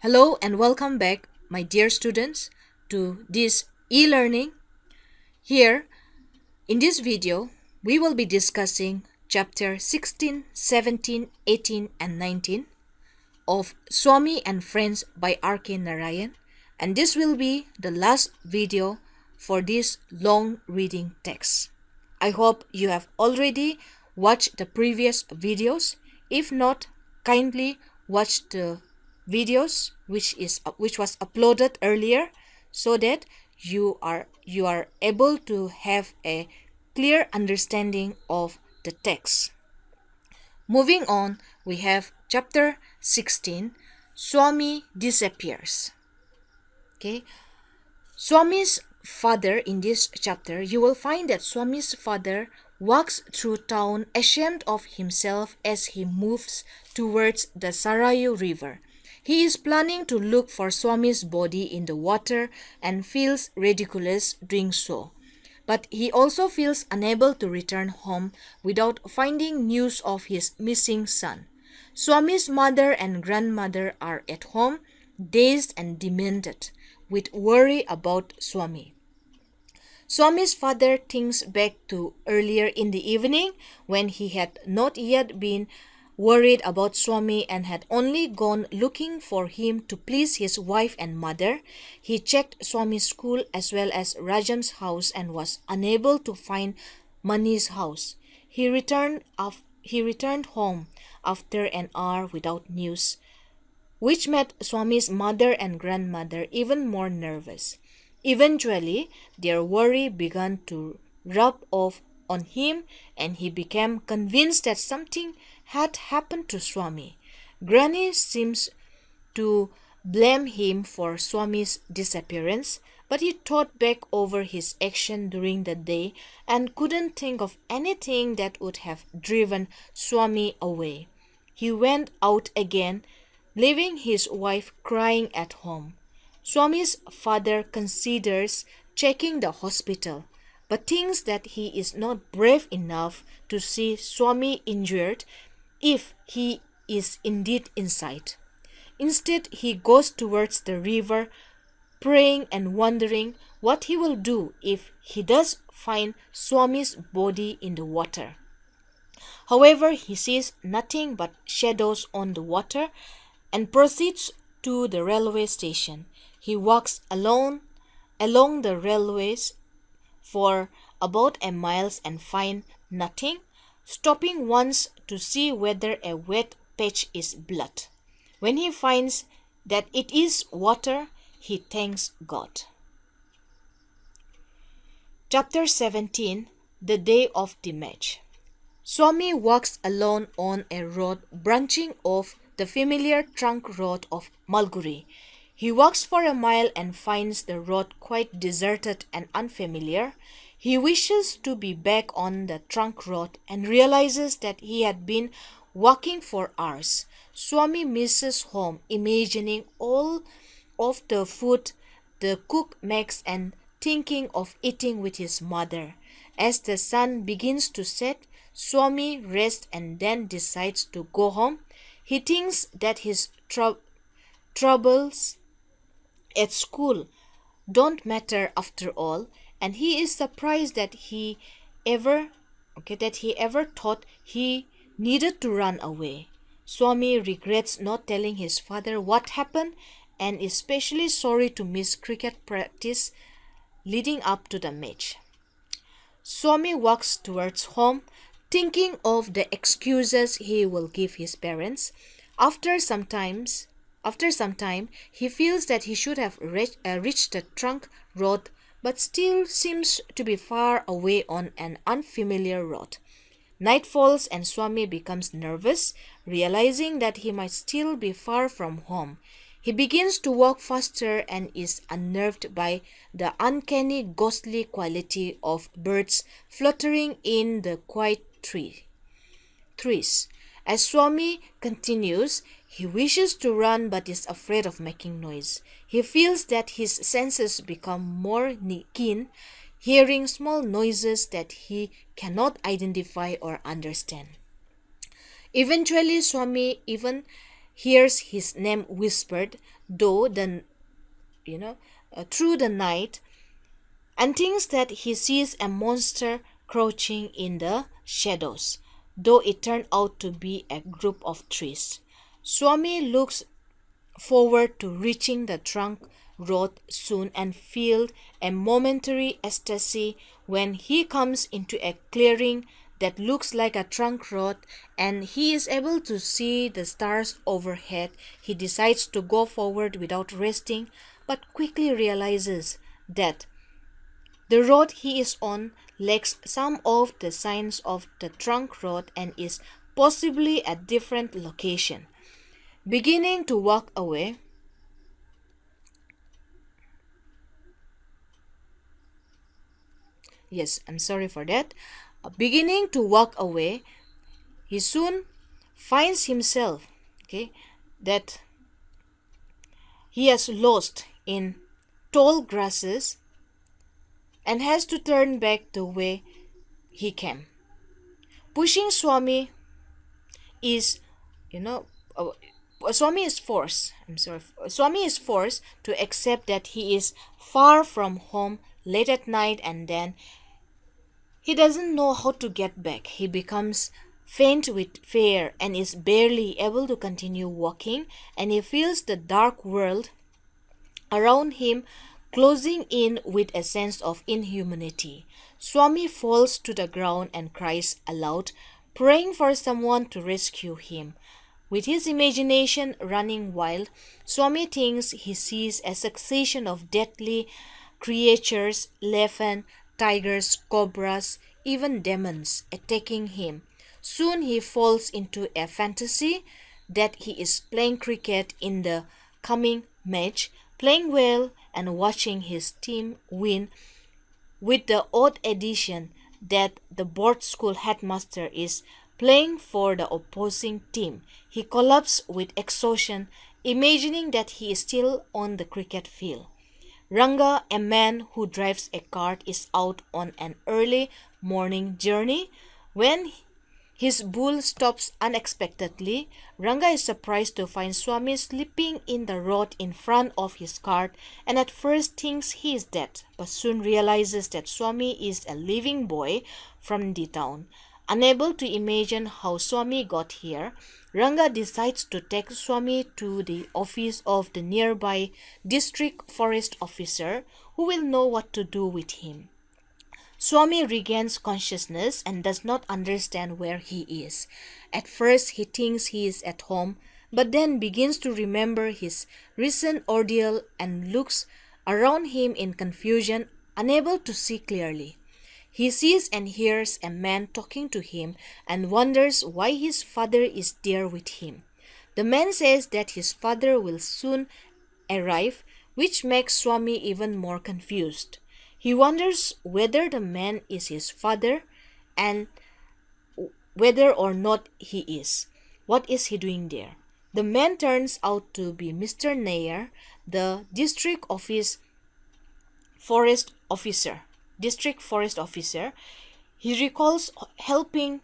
Hello and welcome back, my dear students, to this e-learning. Here, in this video, we will be discussing chapter 16, 17, 18, and 19 of Swami and Friends by R.K. Narayan, and this will be the last video for this long reading text. I hope you have already watched the previous videos. If not, kindly watch the videos which was uploaded earlier so that you are able to have a clear understanding of the text. Moving on, we have chapter 16, Swami Disappears. Okay, Swami's father, in this chapter, you will find that Swami's father walks through town ashamed of himself as he moves towards the Sarayu river. He is planning to look for Swami's body in the water and feels ridiculous doing so. But he also feels unable to return home without finding news of his missing son. Swami's mother and grandmother are at home, dazed and demented, with worry about Swami. Swami's father thinks back to earlier in the evening when he had not yet been worried about Swami and had only gone looking for him to please his wife and mother. He checked Swami's school as well as Rajam's house and was unable to find Mani's house. He returned home after an hour without news, which made Swami's mother and grandmother even more nervous. Eventually, their worry began to rub off on him and he became convinced that something had happened to Swami. Granny seems to blame him for Swami's disappearance, but he thought back over his action during the day and couldn't think of anything that would have driven Swami away. He went out again, leaving his wife crying at home. Swami's father considers checking the hospital, but thinks that he is not brave enough to see Swami injured if he is indeed inside. Instead, he goes towards the river, praying and wondering what he will do if he does find Swami's body in the water. However, he sees nothing but shadows on the water and proceeds to the railway station. He walks along the railways for about a mile and finds nothing, stopping once to see whether a wet patch is blood. When he finds that it is water, he thanks God. Chapter 17, The Day of the Match. Swami walks alone on a road branching off the familiar trunk road of Malguri. He walks for a mile and finds the road quite deserted and unfamiliar. He wishes to be back on the trunk road and realizes that he had been walking for hours. Swami misses home, imagining all of the food the cook makes and thinking of eating with his mother. As the sun begins to set, Swami rests and then decides to go home. He thinks that his troubles at school don't matter after all, and he is surprised that he ever thought he needed to run away. Swami regrets not telling his father what happened and is especially sorry to miss cricket practice leading up to the match. Swami walks towards home, thinking of the excuses he will give his parents. After some time, he feels that he should have reached the trunk road, but still seems to be far away on an unfamiliar road. Night falls and Swami becomes nervous, realizing that he might still be far from home. He begins to walk faster and is unnerved by the uncanny ghostly quality of birds fluttering in the quiet trees. As Swami continues, he wishes to run but is afraid of making noise. He feels that his senses become more keen, hearing small noises that he cannot identify or understand. Eventually, Swami even hears his name whispered, though the you know through the night, and thinks that he sees a monster crouching in the shadows, though it turned out to be a group of trees. Swami looks forward to reaching the trunk road soon and feel a momentary ecstasy when he comes into a clearing that looks like a trunk road and he is able to see the stars overhead. He decides to go forward without resting, but quickly realizes that the road he is on lacks some of the signs of the trunk road and is possibly a different location. Beginning to walk away, yes, I'm sorry for that. Beginning to walk away, he soon finds himself, that he has lost in tall grasses and has to turn back the way he came. Pushing Swami is, you know, uh, Swami is forced. Swami is forced to accept that he is far from home late at night, and then he doesn't know how to get back. He becomes faint with fear and is barely able to continue walking, and he feels the dark world around him closing in with a sense of inhumanity. Swami falls to the ground and cries aloud, praying for someone to rescue him. With his imagination running wild, Swami thinks he sees a succession of deadly creatures, elephant, tigers, cobras, even demons attacking him. Soon he falls into a fantasy that he is playing cricket in the coming match, playing well and watching his team win, with the odd addition that the board school headmaster is playing for the opposing team. He collapses with exhaustion, imagining that he is still on the cricket field. Ranga, a man who drives a cart, is out on an early morning journey. When his bull stops unexpectedly, Ranga is surprised to find Swami sleeping in the road in front of his cart, and at first thinks he is dead, but soon realizes that Swami is a living boy from the town. Unable to imagine how Swami got here, Ranga decides to take Swami to the office of the nearby district forest officer, who will know what to do with him. Swami regains consciousness and does not understand where he is. At first, he thinks he is at home, but then begins to remember his recent ordeal and looks around him in confusion, unable to see clearly. He sees and hears a man talking to him and wonders why his father is there with him. The man says that his father will soon arrive, which makes Swami even more confused. He wonders whether the man is his father and whether or not he is. What is he doing there? The man turns out to be Mr. Nair, the district forest officer. He recalls helping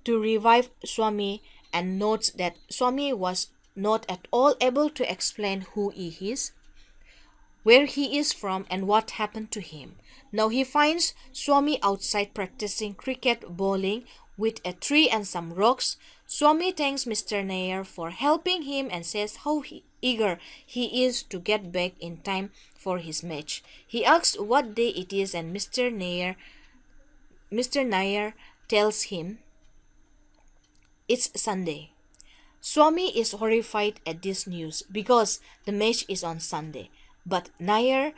to revive Swami and notes that Swami was not at all able to explain who he is, where he is from, and what happened to him. Now he finds Swami outside practicing cricket bowling with a tree and some rocks. Swami thanks Mr. Nair for helping him and says how eager he is to get back in time for his match. He asks what day it is, and Mr. Nair tells him it's Sunday. Swami is horrified at this news because the match is on Sunday, but Nair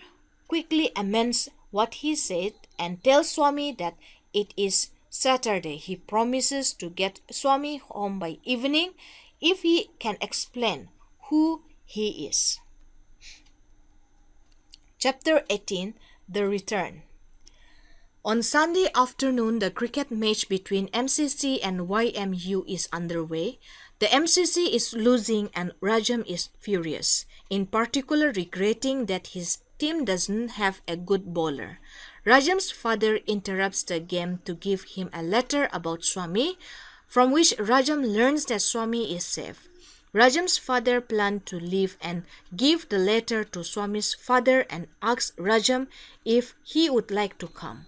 quickly amends what he said and tells Swami that it is Saturday. He promises to get Swami home by evening if he can explain who he is. Chapter 18, The Return. On Sunday afternoon, the cricket match between MCC and YMU is underway. The MCC is losing and Rajam is furious, in particular regretting that his team doesn't have a good bowler. Rajam's father interrupts the game to give him a letter about Swami, from which Rajam learns that Swami is safe. Rajam's father planned to leave and give the letter to Swami's father and asked Rajam if he would like to come.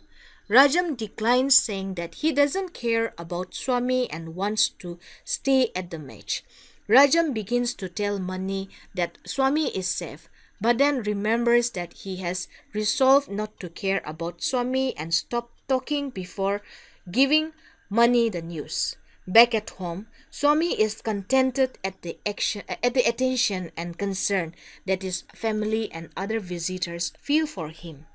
Rajam declines, saying that he doesn't care about Swami and wants to stay at the match. Rajam begins to tell Mani that Swami is safe, but then remembers that he has resolved not to care about Swami and stop talking before giving Mani the news. Back at home, Swami is contented at the attention and concern that his family and other visitors feel for him.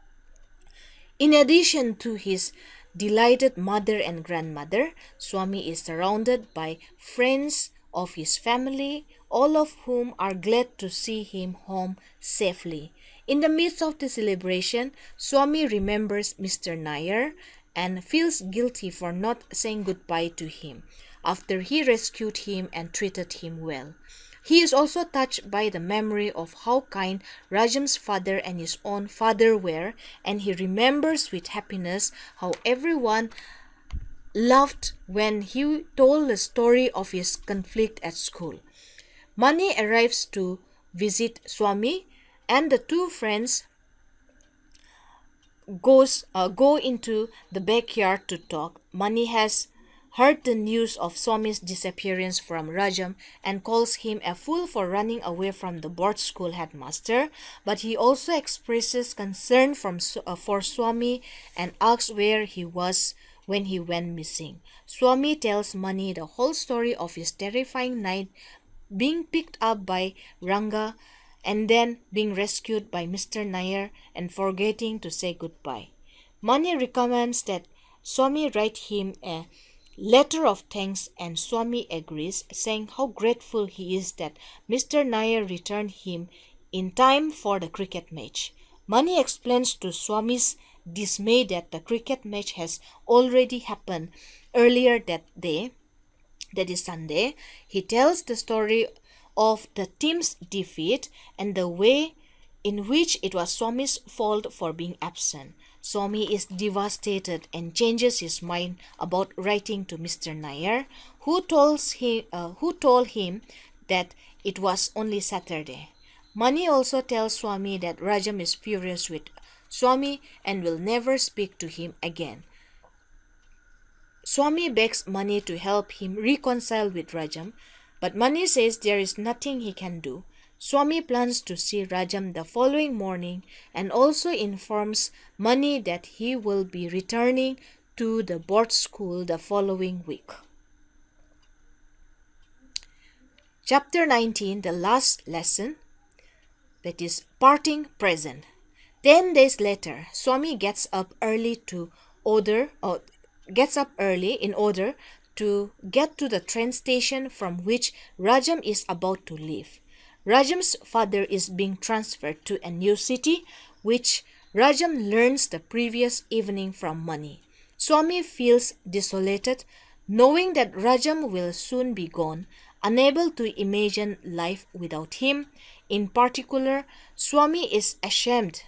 In addition to his delighted mother and grandmother, Swami is surrounded by friends of his family, all of whom are glad to see him home safely. In the midst of the celebration, Swami remembers Mr. Nair and feels guilty for not saying goodbye to him after he rescued him and treated him well. He is also touched by the memory of how kind Rajam's father and his own father were, and he remembers with happiness how everyone laughed when he told the story of his conflict at school. Mani arrives to visit Swami, and the two friends go into the backyard to talk. Mani has heard the news of Swami's disappearance from Rajam and calls him a fool for running away from the board school headmaster, but he also expresses concern for Swami and asks where he was when he went missing. Swami tells Mani the whole story of his terrifying night being picked up by Ranga and then being rescued by Mr. Nair and forgetting to say goodbye. Mani recommends that Swami write him a letter of thanks, and Swami agrees, saying how grateful he is that Mr. Nair returned him in time for the cricket match. Mani explains to Swami's dismay that the cricket match has already happened earlier that day, that is Sunday. He tells the story of the team's defeat and the way in which it was Swami's fault for being absent. Swami is devastated and changes his mind about writing to Mr. Nair, who told him that it was only Saturday. Mani also tells Swami that Rajam is furious with Swami and will never speak to him again. Swami begs Mani to help him reconcile with Rajam, but Mani says there is nothing he can do. Swami plans to see Rajam the following morning and also informs Mani that he will be returning to the board school the following week. Chapter 19, the last lesson, that is parting present. 10 days later, Swami gets up early in order to get to the train station from which Rajam is about to leave. Rajam's father is being transferred to a new city, which Rajam learns the previous evening from Mani. Swami feels desolated, knowing that Rajam will soon be gone, unable to imagine life without him. In particular, Swami is ashamed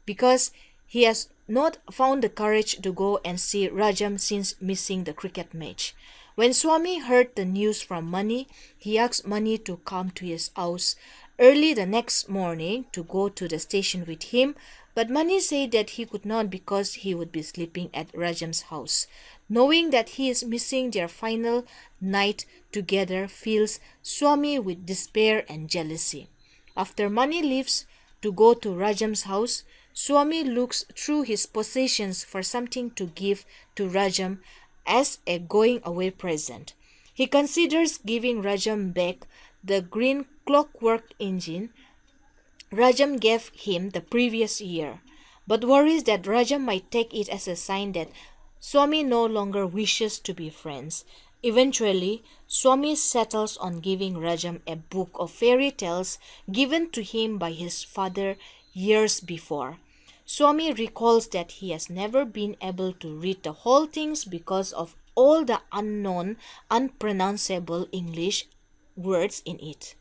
because he has not found the courage to go and see Rajam since missing the cricket match. When Swami heard the news from Mani, he asked Mani to come to his house early the next morning to go to the station with him, but Mani said that he could not because he would be sleeping at Rajam's house. Knowing that he is missing their final night together fills Swami with despair and jealousy. After Mani leaves to go to Rajam's house, Swami looks through his possessions for something to give to Rajam as a going away present. He considers giving Rajam back the green clockwork engine Rajam gave him the previous year, but worries that Rajam might take it as a sign that Swami no longer wishes to be friends. Eventually, Swami settles on giving Rajam a book of fairy tales given to him by his father years before. Swami recalls that he has never been able to read the whole things because of all the unknown, unpronounceable English words in it,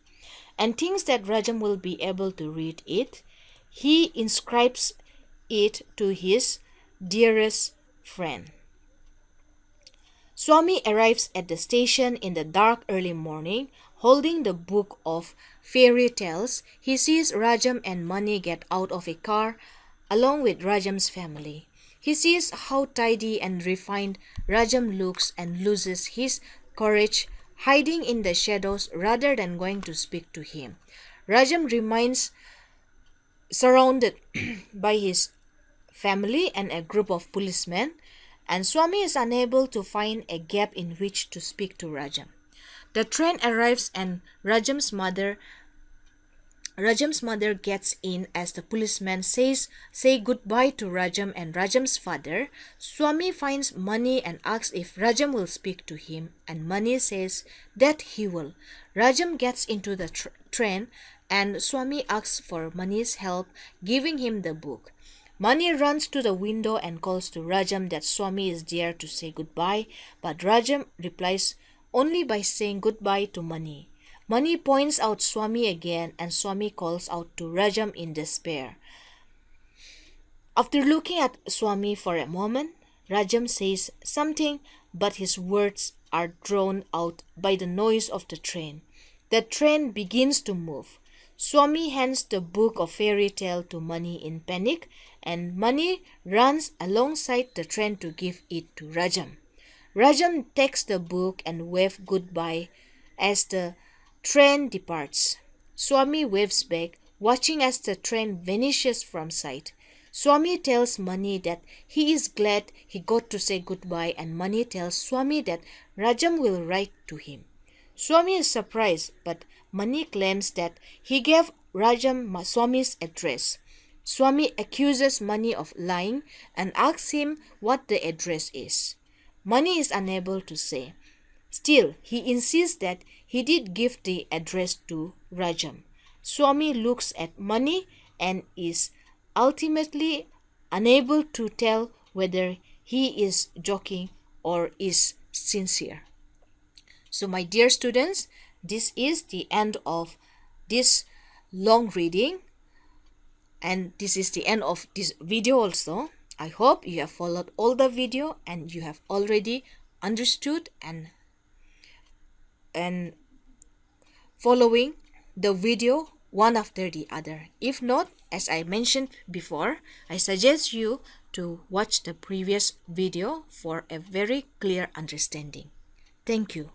and thinks that Rajam will be able to read it. He inscribes it to his dearest friend. Swami arrives at the station in the dark early morning, holding the book of fairy tales. He sees Rajam and Mani get out of a car along with Rajam's family. He sees how tidy and refined Rajam looks and loses his courage, hiding in the shadows rather than going to speak to him. Rajam remains surrounded by his family and a group of policemen, and Swami is unable to find a gap in which to speak to Rajam. The train arrives and Rajam's mother gets in as the policeman say goodbye to Rajam and Rajam's father. Swami finds Mani and asks if Rajam will speak to him, and Mani says that he will. Rajam gets into the train and Swami asks for Mani's help, giving him the book. Mani runs to the window and calls to Rajam that Swami is there to say goodbye, but Rajam replies only by saying goodbye to Mani. Mani points out Swami again and Swami calls out to Rajam in despair. After looking at Swami for a moment, Rajam says something, but his words are drowned out by the noise of the train. The train begins to move. Swami hands the book of fairy tale to Mani in panic, and Mani runs alongside the train to give it to Rajam. Rajam takes the book and waves goodbye as the train departs. Swami waves back, watching as the train vanishes from sight. Swami tells Mani that he is glad he got to say goodbye, and Mani tells Swami that Rajam will write to him. Swami is surprised, but Mani claims that he gave Rajam Swami's address. Swami accuses Mani of lying and asks him what the address is. Mani is unable to say. Still, he insists that he did give the address to Rajam. Swami looks at Mani and is ultimately unable to tell whether he is joking or is sincere. So my dear students, this is the end of this long reading, and this is the end of this video also. I hope you have followed all the video and you have already understood and following the video one after the other. If not, as I mentioned before, I suggest you to watch the previous video for a very clear understanding. Thank you.